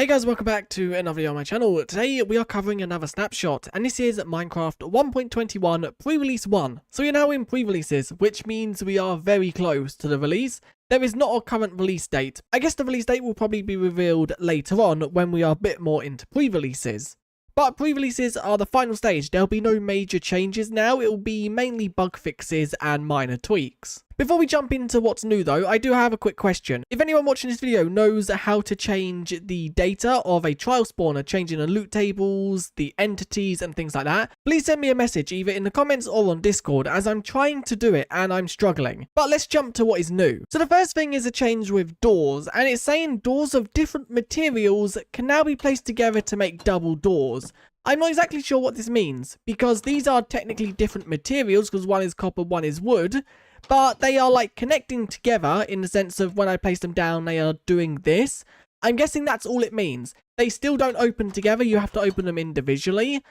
Hey guys, welcome back to another video on my channel. Today we are covering another snapshot, and this is Minecraft 1.21 pre-release 1. So we're now in pre-releases, which means we are very close to the release. There is not a current release date. I guess the release date will probably be revealed later on when we are a bit more into pre-releases. But pre-releases are the final stage. There'll be no major changes now. It will be mainly bug fixes and minor tweaks. Before we jump into what's new though, I do have a quick question. If anyone watching this video knows how to change the data of a trial spawner, changing the loot tables, the entities and things like that, please send me a message either in the comments or on Discord, as I'm trying to do it and I'm struggling. But let's jump to what is new. So the first thing is a change with doors, and it's saying doors of different materials can now be placed together to make double doors. I'm not exactly sure what this means, because these are technically different materials, because one is copper, one is wood, but they are like connecting together in the sense of when I place them down, they are doing this. I'm guessing that's all it means. They still don't open together, you have to open them individually.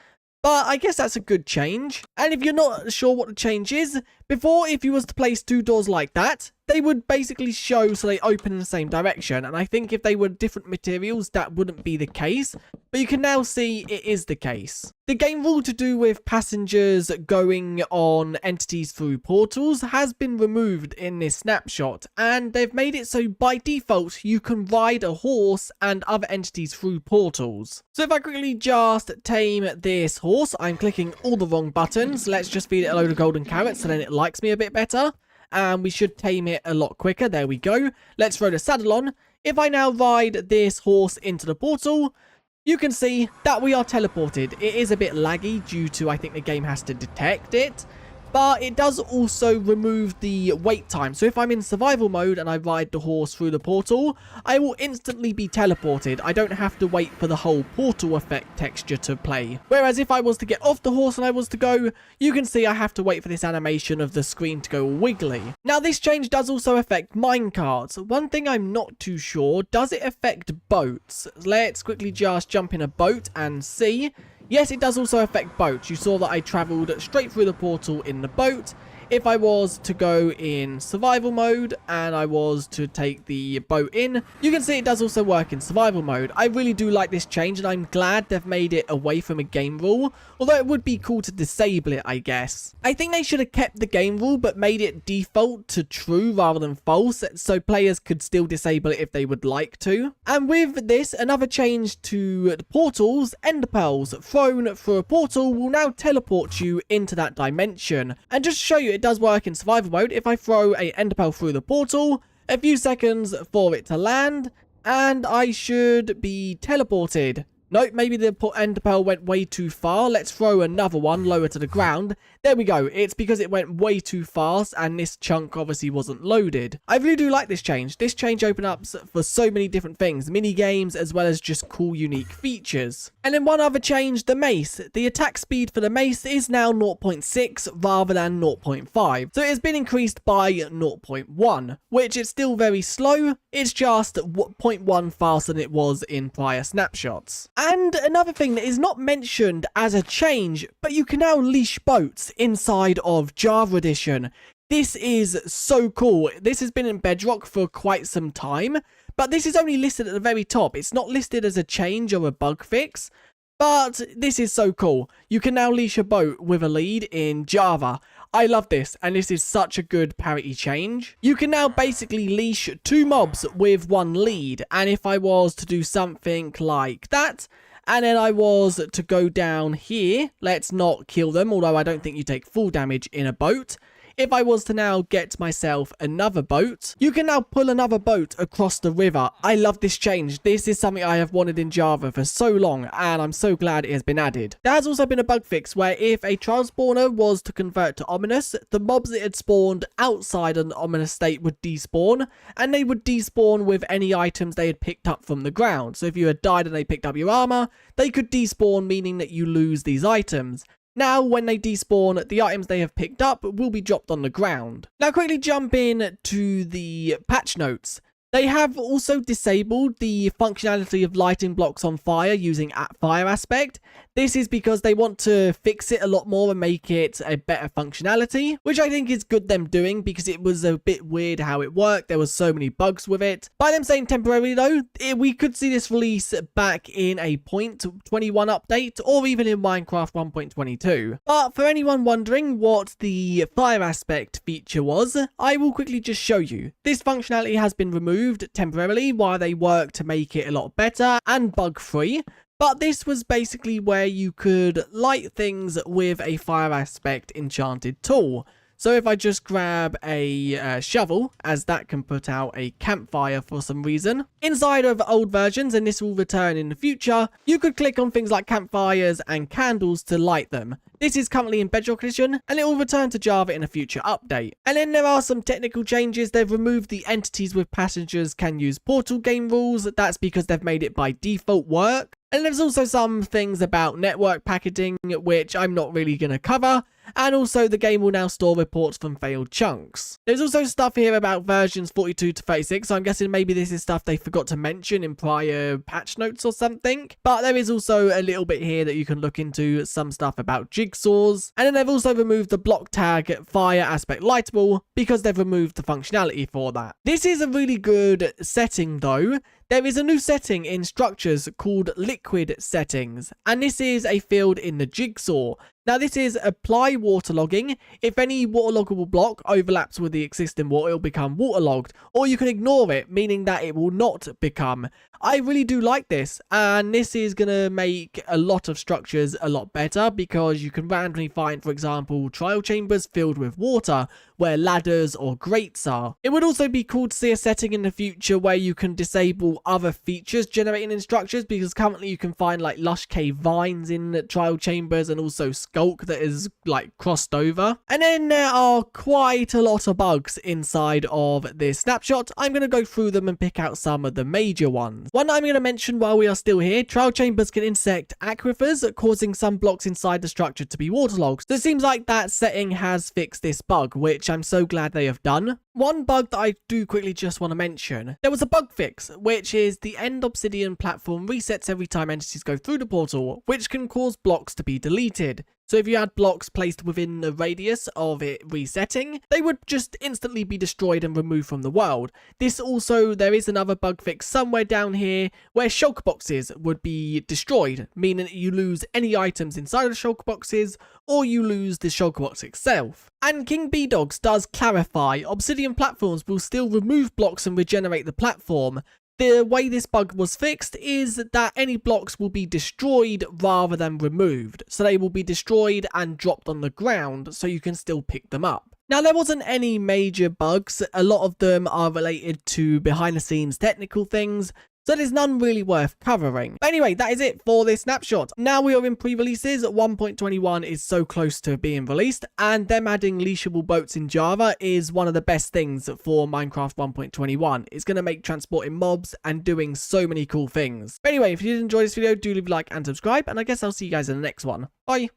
But I guess that's a good change. And if you're not sure what the change is, before, if you was to place two doors like that, they would basically show so they open in the same direction. And I think if they were different materials, that wouldn't be the case. But you can now see it is the case. The game rule to do with passengers going on entities through portals has been removed in this snapshot. And they've made it so by default, you can ride a horse and other entities through portals. So if I quickly just tame this horse, I'm clicking all the wrong buttons. Let's just feed it a load of golden carrots so then it likes me a bit better. And we should tame it a lot quicker. There we go. Let's throw the saddle on. If I now ride this horse into the portal, you can see that we are teleported. It is a bit laggy due to, I think the game has to detect it. But it does also remove the wait time. So if I'm in survival mode and I ride the horse through the portal, I will instantly be teleported. I don't have to wait for the whole portal effect texture to play. Whereas if I was to get off the horse and I was to go, you can see I have to wait for this animation of the screen to go wiggly. Now this change does also affect minecarts. One thing I'm not too sure, does it affect boats? Let's quickly just jump in a boat and see. Yes, it does also affect boats. You saw that I travelled straight through the portal in the boat. If I was to go in survival mode and I was to take the boat in, you can see it does also work in survival mode. I really do like this change and I'm glad they've made it away from a game rule, although it would be cool to disable it, I guess. I think they should have kept the game rule but made it default to true rather than false, so players could still disable it if they would like to. And with this, another change to the portals, ender pearls thrown through a portal will now teleport you into that dimension. And just to show you, it does work in survival mode. If I throw a ender pearl through the portal, a few seconds for it to land, and I should be teleported. Nope, maybe the ender pearl went way too far. Let's throw another one lower to the ground. There we go. It's because it went way too fast and this chunk obviously wasn't loaded. I really do like this change. This change opens up for so many different things, mini games as well as just cool unique features. And then one other change, the mace. The attack speed for the mace is now 0.6 rather than 0.5. So it has been increased by 0.1, which is still very slow. It's just 0.1 faster than it was in prior snapshots. And another thing that is not mentioned as a change, but you can now leash boats inside of Java Edition. This is so cool. This has been in Bedrock for quite some time, but this is only listed at the very top. It's not listed as a change or a bug fix, but this is so cool. You can now leash a boat with a lead in Java. I love this, and this is such a good parity change. You can now basically leash two mobs with one lead, and if I was to do something like that, and then I was to go down here, let's not kill them, although I don't think you take full damage in a boat. If I was to now get myself another boat, you can now pull another boat across the river. I love this change. This is something I have wanted in Java for so long, and I'm so glad it has been added. There has also been a bug fix where if a trial spawner was to convert to ominous, the mobs that had spawned outside an ominous state would despawn, and they would despawn with any items they had picked up from the ground. So if you had died and they picked up your armor, they could despawn, meaning that you lose these items. Now, when they despawn, the items they have picked up will be dropped on the ground. Now, quickly jump in to the patch notes. They have also disabled the functionality of lighting blocks on fire using fire aspect. This is because they want to fix it a lot more and make it a better functionality, which I think is good them doing because it was a bit weird how it worked. There was so many bugs with it. By them saying temporarily though, we could see this release back in a 0.21 update or even in Minecraft 1.22. But for anyone wondering what the fire aspect feature was, I will quickly just show you. This functionality has been removed temporarily while they work to make it a lot better and bug free. But this was basically where you could light things with a fire aspect enchanted tool. So if I just grab a shovel, as that can put out a campfire for some reason, inside of old versions, and this will return in the future, you could click on things like campfires and candles to light them. This is currently in Bedrock Edition, and it will return to Java in a future update. And then there are some technical changes. They've removed the entities with passengers can use portal game rules. That's because they've made it by default work. And there's also some things about network packaging, which I'm not really going to cover. And also the game will now store reports from failed chunks. There's also stuff here about versions 42 to 36, so I'm guessing maybe this is stuff they forgot to mention in prior patch notes or something. But there is also a little bit here that you can look into, some stuff about jigsaws. And then they've also removed the block tag fire aspect lightable because they've removed the functionality for that. This is a really good setting though. There is a new setting in structures called liquid settings, and this is a field in the jigsaw. Now this is apply waterlogging. If any waterloggable block overlaps with the existing water, it will become waterlogged, or you can ignore it, meaning that it will not become. I really do like this, and this is going to make a lot of structures a lot better because you can randomly find, for example, trial chambers filled with water where ladders or grates are. It would also be cool to see a setting in the future where you can disable other features generating in structures, because currently you can find like lush cave vines in trial chambers and also skulk that is like crossed over. And then there are quite a lot of bugs inside of this snapshot. I'm going to go through them and pick out some of the major ones. One I'm going to mention while we are still here, trial chambers can intersect aquifers, causing some blocks inside the structure to be waterlogged. So it seems like that setting has fixed this bug, which I'm so glad they have done. One bug that I do quickly just want to mention, there was a bug fix, which is the end obsidian platform resets every time entities go through the portal, which can cause blocks to be deleted. So if you had blocks placed within the radius of it resetting, they would just instantly be destroyed and removed from the world. This also, there is another bug fix somewhere down here where shulker boxes would be destroyed, meaning that you lose any items inside of the shulker boxes, or you lose the shulker box itself. And King B-Dogs does clarify, obsidian platforms will still remove blocks and regenerate the platform. The way this bug was fixed is that any blocks will be destroyed rather than removed. So they will be destroyed and dropped on the ground so you can still pick them up. Now, there wasn't any major bugs. A lot of them are related to behind the scenes technical things, so there's none really worth covering. But anyway, that is it for this snapshot. Now we are in pre-releases. 1.21 is so close to being released, and them adding leashable boats in Java is one of the best things for Minecraft 1.21. It's going to make transporting mobs and doing so many cool things. But anyway, if you did enjoy this video, do leave a like and subscribe, and I guess I'll see you guys in the next one. Bye!